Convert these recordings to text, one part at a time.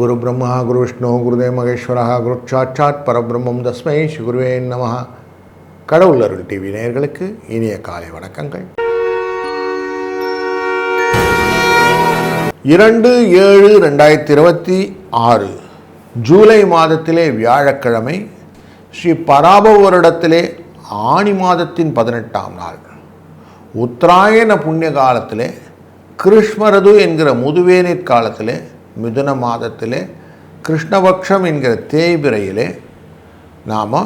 குரு பிரம்மா குரு விஷ்ணு குருதேவ மகேஸ்வரா குரு சாட்சாத் பரபிரம்மம் தஸ்மை ஸ்ரீ குருவே நமஹ. கடவுள் அருள் டிவி நேயர்களுக்கு இனிய காலை வணக்கங்கள். 2/7/2026 ஜூலை மாதத்திலே வியாழக்கிழமை, ஸ்ரீ பராபவ வருடத்திலே ஆனி மாதத்தின் 18ஆம் நாள், உத்தராயண புண்ணிய காலத்திலே, கிருஷ்ணரது என்கிற முதுவேநீர் காலத்திலே, மிதுன மாதத்திலே, கிருஷ்ணபக்ஷம் என்கிற தேய்பிரையிலே நாம்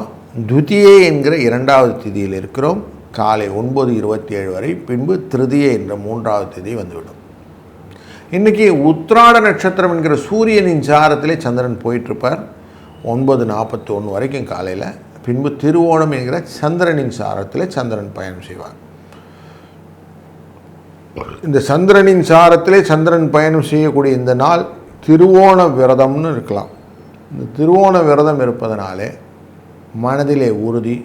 துதியை என்கிற 2வது திதியில் இருக்கிறோம். காலை 9:27 வரை, பின்பு திருதியை என்ற 3வது திதி வந்துவிடும். இன்றைக்கி உத்திராட நட்சத்திரம் என்கிற சூரியனின் சாரத்திலே சந்திரன் போயிட்டுருப்பார் 9:41 வரைக்கும் காலையில். பின்பு திருவோணம் என்கிற சந்திரனின் சாரத்திலே சந்திரன் பயணம் செய்வார். இந்த சந்திரனின் சாரத்திலே சந்திரன் பயணம் செய்யக்கூடிய இந்த நாள் திருவோண விரதம்னு இருக்கலாம். இந்த திருவோண விரதம் இருப்பதனாலே மனதிலே உறுதி,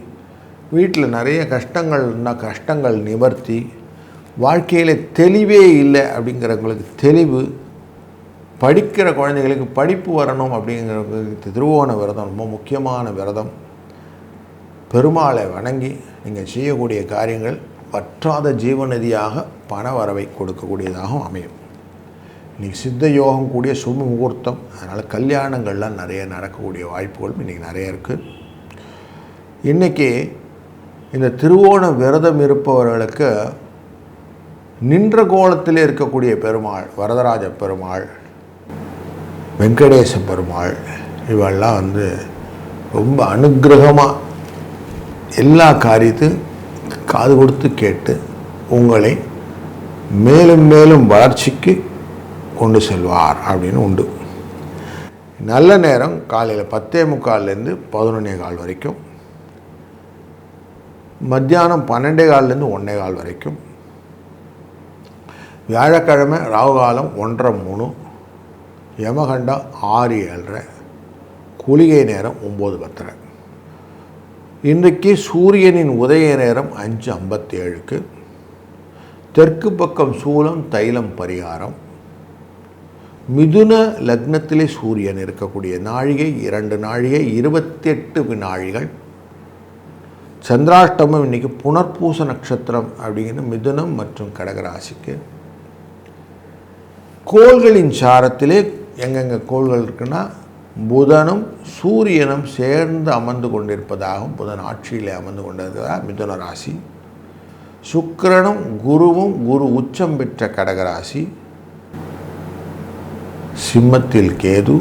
வீட்டில் நிறைய கஷ்டங்கள் இருந்தால் கஷ்டங்கள் நிவர்த்தி, வாழ்க்கையில் தெளிவே இல்லை அப்படிங்கிறவங்களுக்கு தெளிவு, படிக்கிற குழந்தைகளுக்கு படிப்பு வரணும் அப்படிங்கிறவங்களுக்கு திருவோண விரதம் ரொம்ப முக்கியமான விரதம். பெருமாளை வணங்கி நீங்கள் செய்யக்கூடிய காரியங்கள் வற்றாத ஜீவநதியாக பண வரவை கொடுக்கக்கூடியதாகவும் அமையும். இன்றைக்கி சித்த யோகம் கூடிய சுப முகூர்த்தம், அதனால் கல்யாணங்கள்லாம் நிறைய நடக்கக்கூடிய வாய்ப்புகளும் இன்றைக்கி நிறைய இருக்குது. இன்றைக்கி இந்த திருவோண விரதம் இருப்பவர்களுக்கு நின்ற கோலத்தில் இருக்கக்கூடிய பெருமாள், வரதராஜ பெருமாள், வெங்கடேச பெருமாள், இவெல்லாம் ரொம்ப அனுக்கிரகமாக எல்லா காரியத்தையும் காது கொடுத்து கேட்டு உங்களை மேலும் மேலும் வளர்ச்சிக்கு கொண்டு செல்வார் அப்படின்னு உண்டு. நல்ல நேரம் காலையில் 10:45 11:15 வரைக்கும், மத்தியானம் 12:15 1:15 வரைக்கும், வியாழக்கிழமை ராகுகாலம் 1:30 யமகண்டம் 6:07, குளிகை நேரம் 9:10. இன்றைக்கு சூரியனின் உதய நேரம் 5:57, தெற்கு பக்கம் சூலம் தைலம் பரிகாரம். மிதுன லக்னத்திலே சூரியன் இருக்கக்கூடிய நாழிகை 2 நாழிகை 28 வினாழிகள். சந்திராஷ்டமம் இன்றைக்கி புனர்பூச நட்சத்திரம் அப்படிங்கிற மிதுனம் மற்றும் கடகராசிக்கு. கோள்களின் சாரத்திலே எங்கெங்கே கோள்கள் இருக்குன்னா, புதனும் சூரியனும் சேர்ந்து அமர்ந்து கொண்டிருப்பதாகவும், புதன் ஆட்சியிலே அமர்ந்து கொண்டிருக்கிறதா மிதுன ராசி. சுக்கிரனும் குருவும், குரு உச்சம் பெற்ற கடகராசி. சிம்மத்தில் கேது,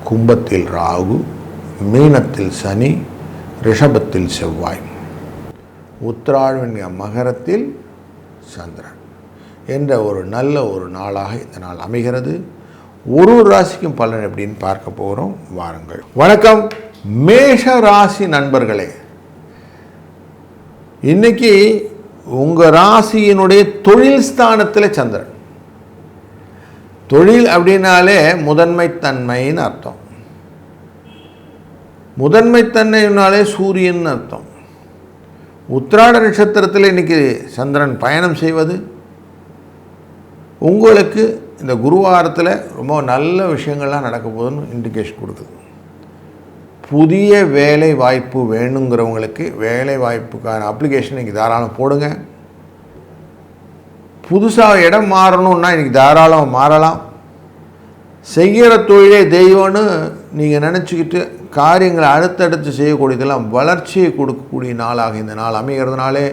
கும்பத்தில் ராகு, மீனத்தில் சனி, ரிஷபத்தில் செவ்வாய், உத்திராயண மகரத்தில் சந்திரன் என்ற ஒரு நல்ல ஒரு நாளாக இந்த நாள் அமைகிறது. ஒரு ராசிக்கும் பலன் எப்படின்னு பார்க்க போகிறோம், வாருங்கள். வணக்கம் மேஷ ராசி நண்பர்களே. இன்னைக்கு உங்கள் ராசியினுடைய தொழில் ஸ்தானத்தில் சந்திரன். தொழில் அப்படின்னாலே முதன்மைத்தன்மைன்னு அர்த்தம். முதன்மைத்தன்மைனாலே சூரியன் அர்த்தம். உத்திராட நட்சத்திரத்தில் இன்றைக்கி சந்திரன் பயணம் செய்வது உங்களுக்கு இந்த குருவாரத்தில் ரொம்ப நல்ல விஷயங்கள்லாம் நடக்க போகுதுன்னு இண்டிகேஷன் கொடுக்குது. புதிய வேலை வாய்ப்பு வேணுங்கிறவங்களுக்கு வேலை வாய்ப்புக்கான அப்ளிகேஷன் இன்றைக்கி தாராளம் போடுங்க. புதுசாக இடம் மாறணுன்னா இன்றைக்கி தாராளம் மாறலாம். செய்கிற தொழிலே தெய்வம்னு நீங்கள் நினச்சிக்கிட்டு காரியங்களை அடுத்தடுத்து செய்யக்கூடியதெல்லாம் வளர்ச்சியை கொடுக்கக்கூடிய நாளாக இந்த நாள் அமைகிறதுனாலே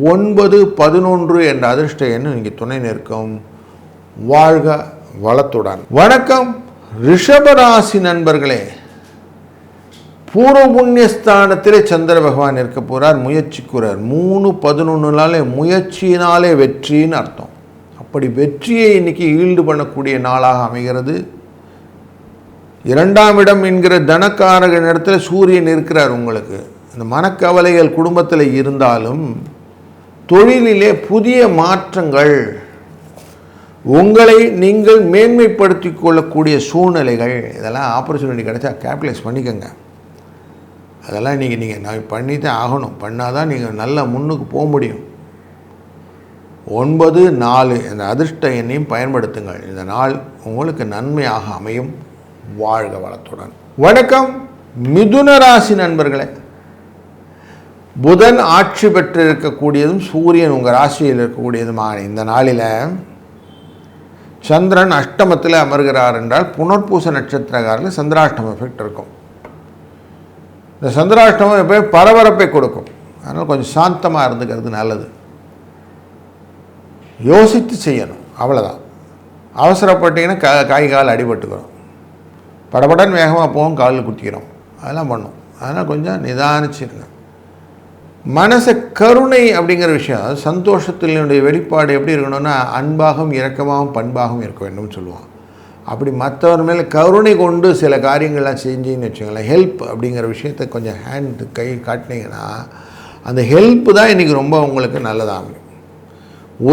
9-11 என்ற அதிர்ஷ்ட எண்ணம் இன்றைக்கி துணை நிற்கும். வாழ்க வளத்துடன். வணக்கம் ரிஷபராசி நண்பர்களே. பூர்வ புண்ணியஸ்தானத்திலே சந்திர பகவான் இருக்க போகிறார், முயற்சிக்குறார். 3-11 முயற்சியினாலே வெற்றின்னு அர்த்தம். அப்படி வெற்றியை இன்னைக்கு ஈல்டு பண்ணக்கூடிய நாளாக அமைகிறது. 2ஆம் இடம் என்கிற தனக்காரக இடத்துல சூரியன் இருக்கிறார். உங்களுக்கு இந்த மனக்கவலைகள் குடும்பத்தில் இருந்தாலும் தொழிலிலே புதிய மாற்றங்கள், உங்களை நீங்கள் மேன்மைப்படுத்தி கொள்ளக்கூடிய சூழ்நிலைகள், இதெல்லாம் ஆப்பர்ச்சுனிட்டி கிடைச்சா கேபிட்டலைஸ் பண்ணிக்கோங்க. அதெல்லாம் இன்றைக்கி நான் பண்ணி தான் ஆகணும். பண்ணால் தான் நீங்கள் நல்லா முன்னுக்கு போக முடியும். 9-4 இந்த அதிர்ஷ்ட எண்ணையும் பயன்படுத்துங்கள். இந்த நாள் உங்களுக்கு நன்மையாக அமையும். வாழ்க வளத்துடன். வணக்கம் மிதுன ராசி நண்பர்களே. புதன் ஆட்சி பெற்று இருக்கக்கூடியதும் சூரியன் உங்கள் ராசியில் இருக்கக்கூடியதுமான இந்த நாளில் சந்திரன் அஷ்டமத்தில் அமர்கிறார் என்றால் புனர்பூச நட்சத்திரக்காரில் சந்திராஷ்டம எஃபெக்ட் இருக்கும். இந்த சந்திராஷ்டமம் எப்போ பரபரப்பை கொடுக்கும். அதனால் கொஞ்சம் சாந்தமாக இருந்துக்கிறது நல்லது. யோசித்து செய்யணும், அவ்வளோதான். அவசரப்பட்டீங்கன்னா காய் கால் அடிபட்டுக்கிறோம், படபடன்னு வேகமாக போகும், காலில் குத்திக்கிறோம், அதெல்லாம் பண்ணும். அதனால் கொஞ்சம் நிதானிச்சிருங்க. மனசை கருணை அப்படிங்கிற விஷயம், அது சந்தோஷத்தினுடைய வெளிப்பாடு எப்படி இருக்கணும்னா அன்பாகவும் இரக்கமாகவும் பண்பாகவும் இருக்க வேண்டும்னு சொல்லுவான். அப்படி மற்றவர் மேலே கருணை கொண்டு சில காரியங்கள்லாம் செஞ்சின்னு வச்சுங்களேன், ஹெல்ப் அப்படிங்கிற விஷயத்தை கொஞ்சம் கை காட்டினீங்கன்னா அந்த ஹெல்ப்பு தான் இன்றைக்கி ரொம்ப உங்களுக்கு நல்லதாகும்.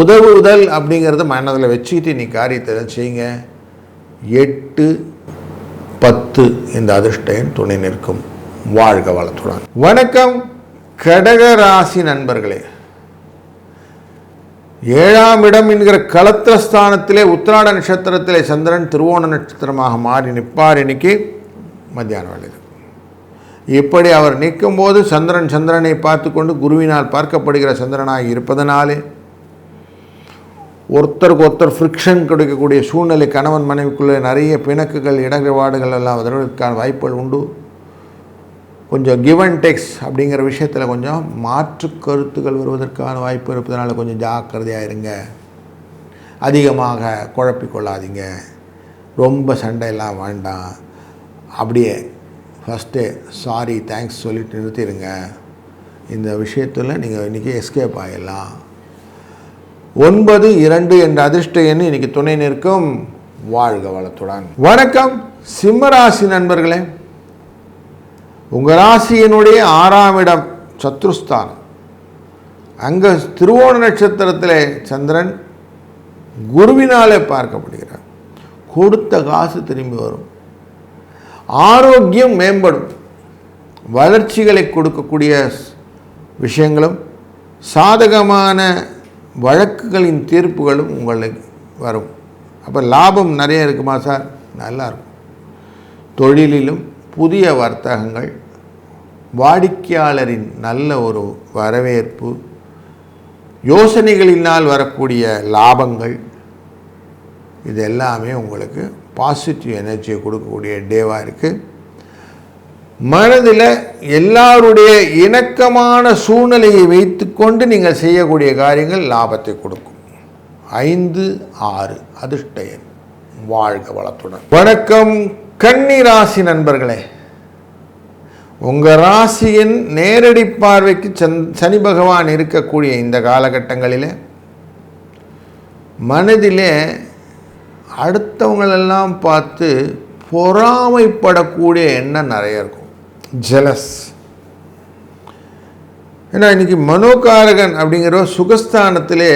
உதவுதல் அப்படிங்கிறத மனதில் வச்சுக்கிட்டு இன்றைக்கி காரியத்தை செய்யுங்க. 8, 10 இந்த அதிர்ஷ்டம் துணை நிற்கும். வாழ்க வளத்துடன். வணக்கம் கடக ராசி நண்பர்களே. 7ஆம் இடம் என்கிற களத்திரஸ்தானத்திலே உத்திராட நட்சத்திரத்திலே சந்திரன் திருவோண நட்சத்திரமாக மாறி நிற்பார். இன்னைக்கு மத்தியான வேளையில் இப்படி அவர் நிற்கும்போது சந்திரனை பார்த்து கொண்டு குருவினால் பார்க்கப்படுகிற சந்திரனாக இருப்பதனாலே ஒருத்தருக்கு ஒருத்தர் ஃப்ரிக்ஷன் கொடுக்கக்கூடிய சூழ்நிலை, கணவன் மனைவிக்குள்ளே நிறைய பிணக்குகள் இடர்பாடுகள் எல்லாம் வருவதற்கான வாய்ப்புகள் உண்டு. கொஞ்சம் கிவ் அண்ட் டேக்ஸ் அப்படிங்கிற விஷயத்தில் கொஞ்சம் மாற்று கருத்துக்கள் வருவதற்கான வாய்ப்பு இருப்பதனால கொஞ்சம் ஜாக்கிரதையாக இருங்க. அதிகமாக குழப்பிக்கொள்ளாதீங்க, ரொம்ப சண்டையெல்லாம் வேண்டாம். அப்படியே ஃபஸ்ட்டு சாரி தேங்க்ஸ் சொல்லிட்டு நிறுத்திடுங்க. இந்த விஷயத்தில் நீங்கள் இன்றைக்கி எஸ்கேப் ஆகிடலாம். 9, 2 என்ற அதிர்ஷ்ட எண் இன்றைக்கி துணை நிற்கும். வாழ்க வளத்துடன். வணக்கம் சிம்மராசி நண்பர்களே. உங்கள் ராசியினுடைய 6ஆம் இடம் சத்ருஸ்தானம், அங்கே திருவோண நட்சத்திரத்தில் சந்திரன் குருவினாலே பார்க்கப்படுகிறார். கொடுத்த காசு திரும்பி வரும், ஆரோக்கியம் மேம்படும், வளர்ச்சிகளை கொடுக்கக்கூடிய விஷயங்களும் சாதகமான வழக்குகளின் தீர்ப்புகளும் உங்களுக்கு வரும். அப்போ லாபம் நிறைய இருக்குமா சார்? நல்லாயிருக்கும். தொழிலிலும் புதிய வர்த்தகங்கள், வாடிக்கையாளரின் நல்ல ஒரு வரவேற்பு, யோசனைகளினால் வரக்கூடிய லாபங்கள், இது எல்லாமே உங்களுக்கு பாசிட்டிவ் எனர்ஜியை கொடுக்கக்கூடிய டேவாக இருக்குது. மனதில் எல்லாருடைய இணக்கமான சூழ்நிலையை வைத்து கொண்டு நீங்கள் செய்யக்கூடிய காரியங்கள் லாபத்தை கொடுக்கும். 5, 6 அதிர்ஷ்ட எண். வாழ்க வளத்துடன். வணக்கம் கன்னி ராசி நண்பர்களே. உங்கள் ராசியின் நேரடி பார்வைக்கு சனி பகவான் இருக்கக்கூடிய இந்த காலகட்டங்களில் மனதிலே அடுத்தவங்களெல்லாம் பார்த்து பொறாமைப்படக்கூடிய எண்ணம் நிறைய இருக்கும். ஜெலஸ். ஏன்னா இன்றைக்கி மனோகாரகன் அப்படிங்கிற சுகஸ்தானத்திலே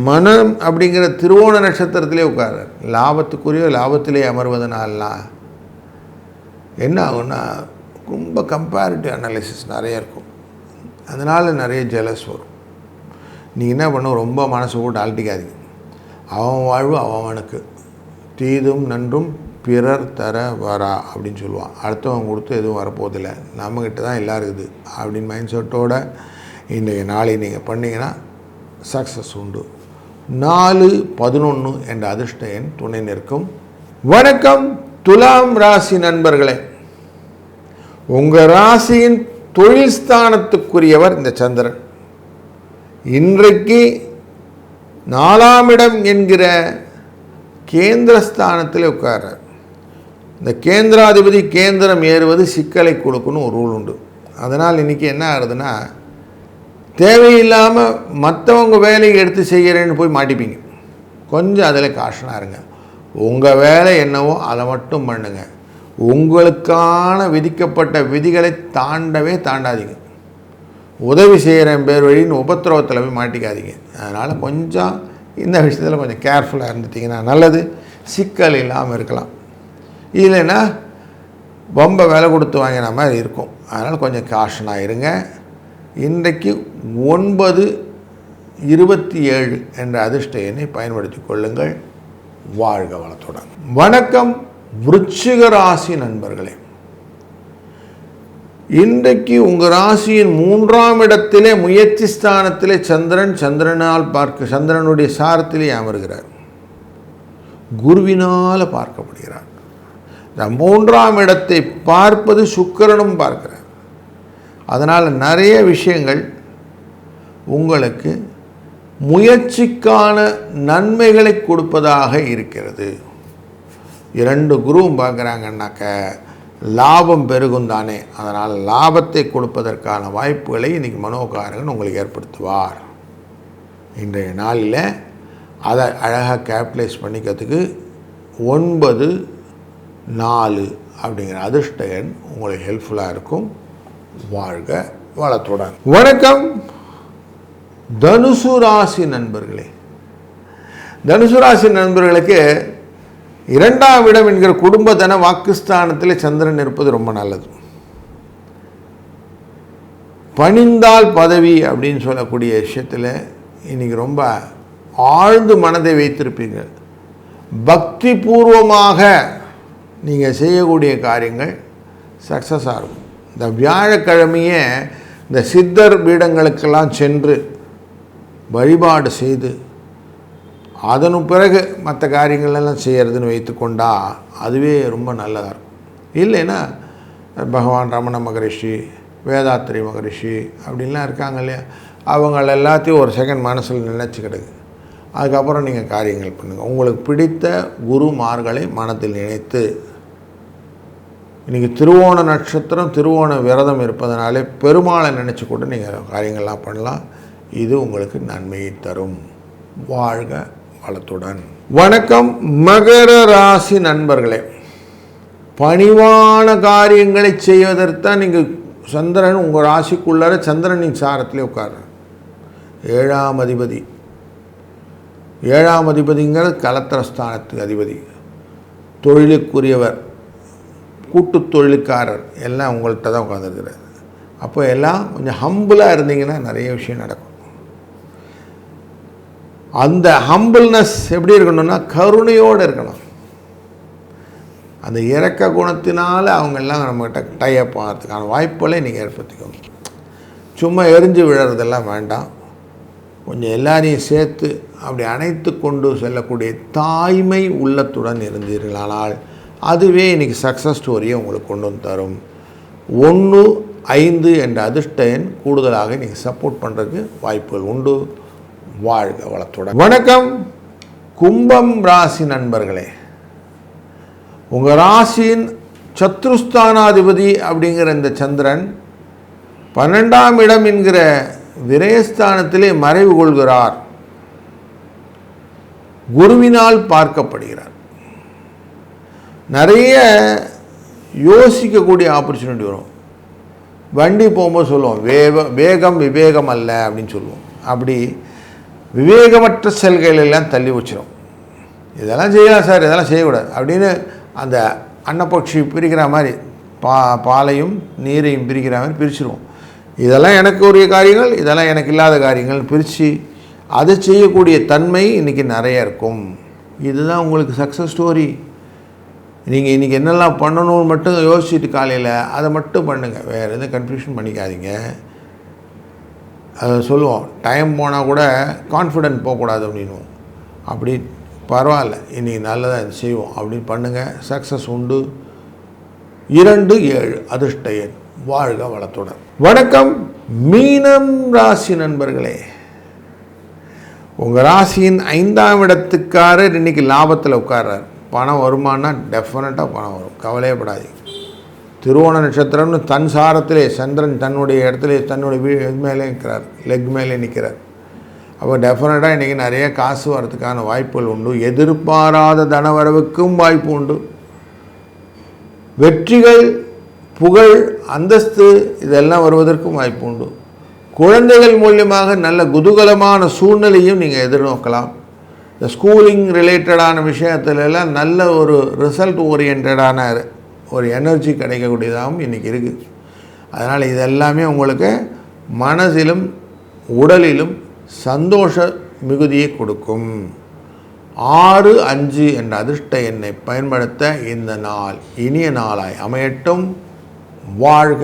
மனம் அப்படிங்கிற திருவோண நட்சத்திரத்திலே உட்காரார். லாபத்துக்குரிய லாபத்திலே அமர்வதனாலாம் என்ன ஆகும்னா ரொம்ப கம்பேரிட்டிவ் அனாலிசிஸ் நிறைய இருக்கும். அதனால் நிறைய ஜெலஸ் வரும். நீங்கள் என்ன பண்ணும், ரொம்ப மனசு போட்டு ஆழ்த்திக்காதீங்க. அவன் வாழ்வு அவனுக்கு, தீதும் நன்றும் பிறர் தர வரா அப்படின்னு சொல்லுவான். அடுத்தவங்க கொடுத்து எதுவும் வரப்போதில்லை, நம்மக்கிட்ட தான் எல்லாம் இருக்குது அப்படின்னு மைண்ட் செட்டோடு இன்றைய நாளை நீங்கள் பண்ணிங்கன்னா சக்ஸஸ் உண்டு. 4, 11 என்ற அதிர்ஷ்ட எண் துணை நிற்கும். வணக்கம் துலாம் ராசி நண்பர்களே. உங்கள் ராசியின் தொழில் ஸ்தானத்துக்குரியவர் இந்த சந்திரன். இன்றைக்கு 4ஆம் இடம் என்கிற கேந்திரஸ்தானத்தில் உட்கார்றார். இந்த கேந்திராதிபதி கேந்திரம் ஏறுவது சிக்கலை கொடுக்கணும் ஒரு ரூல் உண்டு. அதனால் இன்றைக்கி என்ன ஆகுதுன்னா, தேவையில்லாமல் மற்றவங்க வேலையை எடுத்து செய்கிறேன்னு போய் மாட்டிப்பீங்க. கொஞ்சம் அதில் காஷனாக இருங்க. உங்கள் வேலை என்னவோ அதை மட்டும் பண்ணுங்கள். உங்களுக்கான விதிக்கப்பட்ட விதிகளை தாண்டாதீங்க. உதவி செய்கிறேன் பேர் வழின்னு உபத்திரவத்தில் போய் மாட்டிக்காதீங்க. அதனால் கொஞ்சம் இந்த விஷயத்தில் கொஞ்சம் கேர்ஃபுல்லாக இருந்துட்டிங்கன்னா நல்லது. சிக்கல் இல்லாமல் இருக்கலாம். இல்லைன்னா ரொம்ப விலை கொடுத்து வாங்கின மாதிரி இருக்கும். அதனால் கொஞ்சம் காஷனாக இருங்க. இன்றைக்கு 9, 27 என்ற அதிர்ஷ்ட எண்ணை பயன்படுத்தி கொள்ளுங்கள். வாழ்க வளத்துடன். வணக்கம் விருச்சிக ராசி நண்பர்களே, இன்றைக்கு உங்கள் ராசியின் 3ஆம் இடத்திலே முயற்சி ஸ்தானத்திலே சந்திரனுடைய சாரத்திலே அமர்கிறார், குருவினால் பார்க்கப்படுகிறார். இந்த 3ஆம் இடத்தை பார்ப்பது சுக்கிரனும் பார்க்கிறார். அதனால் நிறைய விஷயங்கள் உங்களுக்கு முயற்சிக்கான நன்மைகளை கொடுப்பதாக இருக்கிறது. 2 குருவும் பார்க்குறாங்கன்னாக்க லாபம் பெருகும் தானே. அதனால் லாபத்தை கொடுப்பதற்கான வாய்ப்புகளை இன்றைக்கி மனோகாரகன் உங்களுக்கு ஏற்படுத்துவார். இன்றைய நாளில் அதை அழகாக கேபிட்டலைஸ் பண்ணிக்கிறதுக்கு 9-4 அப்படிங்கிற அதிர்ஷ்ட எண் உங்களுக்கு ஹெல்ப்ஃபுல்லாக இருக்கும். வாழ்க வளத்துடன். வணக்கம் தனுசு ராசி நண்பர்களே. தனுசு ராசி நண்பர்களுக்கு 2ஆம் இடம் என்கிற குடும்பத்தன வாக்குஸ்தானத்தில் சந்திரன் இருப்பது ரொம்ப நல்லது. பணிந்தால் பதவி அப்படின்னு சொல்லக்கூடிய விஷயத்தில் இன்றைக்கி ரொம்ப ஆழ்ந்து மனதை வைத்திருப்பீங்க. பக்தி பூர்வமாக நீங்கள் செய்யக்கூடிய காரியங்கள் சக்ஸஸாக இருக்கும். இந்த வியாழக்கிழமையே இந்த சித்தர் பீடங்களுக்கெல்லாம் சென்று வழிபாடு செய்து அதன் பிறகு மற்ற காரியங்களெல்லாம் செய்கிறதுன்னு வைத்துக்கொண்டா அதுவே ரொம்ப நல்லதாக இருக்கும். இல்லைன்னா பகவான் ரமண மகரிஷி, வேதாத்திரி மகரிஷி அப்படின்லாம் இருக்காங்க இல்லையா, அவங்கள எல்லாத்தையும் ஒரு செகண்ட் மனசில் நினச்சிக்கிடுங்க. அதுக்கப்புறம் நீங்கள் காரியங்கள் பண்ணுங்கள். உங்களுக்கு பிடித்த குருமார்களை மனத்தில் நினைத்து, இன்றைக்கி திருவோண நட்சத்திரம், திருவோண விரதம் இருப்பதனாலே பெருமாளை நினச்சி கூட நீங்கள் காரியங்கள்லாம் பண்ணலாம். இது உங்களுக்கு நன்மையை தரும். வாழ்க வளத்துடன். வணக்கம் மகர ராசி நண்பர்களே. பணிவான காரியங்களை செய்வதற்குத்தான் நீங்கள் சந்திரன் உங்கள் ராசிக்குள்ளார சந்திரனின் சாரத்திலே உட்கார்ற 7ஆம் அதிபதி. 7ஆம் அதிபதிங்கிறது கலத்திரஸ்தானத்துக்கு அதிபதி, தொழிலுக்குரியவர், கூட்டு தொழிலுக்காரர் எல்லாம் உங்கள்கிட்ட தான் உட்காந்துருக்கிறார். அப்போ எல்லாம் கொஞ்சம் ஹம்பிளாக இருந்தீங்கன்னா நிறைய விஷயம் நடக்கும். அந்த ஹம்பிள்னஸ் எப்படி இருக்கணும்னா கருணையோடு இருக்கணும். அந்த இறக்க குணத்தினால் அவங்கெல்லாம் நம்மகிட்ட டைப் ஆகிறதுக்கான வாய்ப்புகளை நீங்கள் ஏற்படுத்திக்கணும். சும்மா எரிஞ்சு விழறதெல்லாம் வேண்டாம். கொஞ்சம் எல்லாரையும் சேர்த்து அப்படி அணைத்து கொண்டு செல்லக்கூடிய தாய்மை உள்ளத்துடன் இருந்தீர்களானால் அதுவே இன்றைக்கி சக்ஸஸ் ஸ்டோரியை உங்களுக்கு கொண்டு வந்து தரும். 1-5 என்ற அதிர்ஷ்ட எண் கூடுதலாக நீங்கள் சப்போர்ட் பண்ணுறதுக்கு வாய்ப்புகள் உண்டு. வாழ்க வளத்துடன். வணக்கம் கும்பம் ராசி நண்பர்களே. உங்கள் ராசியின் சத்ருஸ்தானாதிபதி அப்படிங்கிற இந்த சந்திரன் 12ஆம் இடம் என்கிற விரயஸ்தானத்திலே மறைவு கொள்கிறார், குருவினால் பார்க்கப்படுகிறார். நிறைய யோசிக்கக்கூடிய ஆப்பர்ச்சுனிட்டி வரும். வண்டி போகும்போது சொல்லுவோம் வேகம் விவேகம் அல்ல அப்படின்னு சொல்லுவோம். அப்படி விவேகமற்ற செல்களெல்லாம் தள்ளி வச்சிடும். இதெல்லாம் செய்யலாம் சார், இதெல்லாம் செய்யக்கூடாது அப்படின்னு அந்த அன்னப்பட்சி பிரிக்கிற மாதிரி பாலையும் நீரையும் பிரிக்கிற மாதிரி பிரிச்சுருவோம். இதெல்லாம் எனக்கு உரிய காரியங்கள், இதெல்லாம் எனக்கு இல்லாத காரியங்கள் பிரித்து அதை செய்யக்கூடிய தன்மை இன்றைக்கி நிறைய இருக்கும். இதுதான் உங்களுக்கு சக்ஸஸ் ஸ்டோரி. நீங்கள் இன்றைக்கி என்னெல்லாம் பண்ணணும்னு மட்டும் யோசிச்சுட்டு காலையில் அதை மட்டும் பண்ணுங்கள். வேறு எதுவும் கன்ஃபியூஷன் பண்ணிக்காதீங்க. அதை சொல்லுவோம், டைம் போனால் கூட கான்ஃபிடென்ட் போகக்கூடாது அப்படின்வோம். அப்படி பரவாயில்ல, இன்றைக்கி நல்லதாக செய்வோம் அப்படின்னு பண்ணுங்கள். சக்ஸஸ் உண்டு. 2-7 அதிர்ஷ்ட எண். வாழ்க வளத்துடன். வணக்கம் மீனம் ராசி நண்பர்களே. உங்கள் ராசியின் 5ஆம் இடத்துக்காரர் இன்றைக்கி லாபத்தில் உட்கார்றார். பணம் வருமானா டெஃபினட்டாக பணம் வரும், கவலையப்படாது. திருவோண நட்சத்திரம்னு தன் சாரத்திலே சந்திரன் தன்னுடைய இடத்துல தன்னுடைய இது மேலே நிற்கிறார், லெக் மேலே நிற்கிறார். அப்போ டெஃபினட்டாக இன்றைக்கி நிறைய காசு வரதுக்கான வாய்ப்புகள் உண்டு. எதிர்பாராத தனவரவுக்கும் வாய்ப்பு உண்டு. வெற்றிகள், புகழ், அந்தஸ்து இதெல்லாம் வருவதற்கும் வாய்ப்பு உண்டு. குழந்தைகள் மூலியமாக நல்ல குதூகலமான சூழ்நிலையும் நீங்கள் எதிர்நோக்கலாம். இந்த ஸ்கூலிங் ரிலேட்டடான விஷயத்துலலாம் நல்ல ஒரு ரிசல்ட் ஓரியன்டான ஒரு எனர்ஜி கிடைக்கக்கூடியதாகவும் இன்றைக்கி இருக்குது. அதனால் இதெல்லாமே உங்களுக்கு மனதிலும் உடலிலும் சந்தோஷ மிகுதியை கொடுக்கும். 6, 5 என்ற அதிர்ஷ்ட எண்ணை பயன்படுத்த இந்த நாள் இனிய நாளாய் அமையட்டும். வாழ்க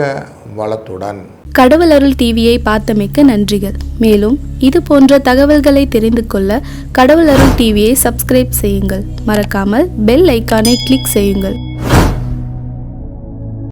வளத்துடன். கடவுள் அருள் டிவியை பார்த்தமைக்க நன்றிகள். மேலும் இது போன்ற தகவல்களை தெரிந்து கொள்ள கடவுள் அருள் டிவியை சப்ஸ்கிரைப் செய்யுங்கள். மறக்காமல் பெல் ஐக்கானை கிளிக் செய்யுங்கள்.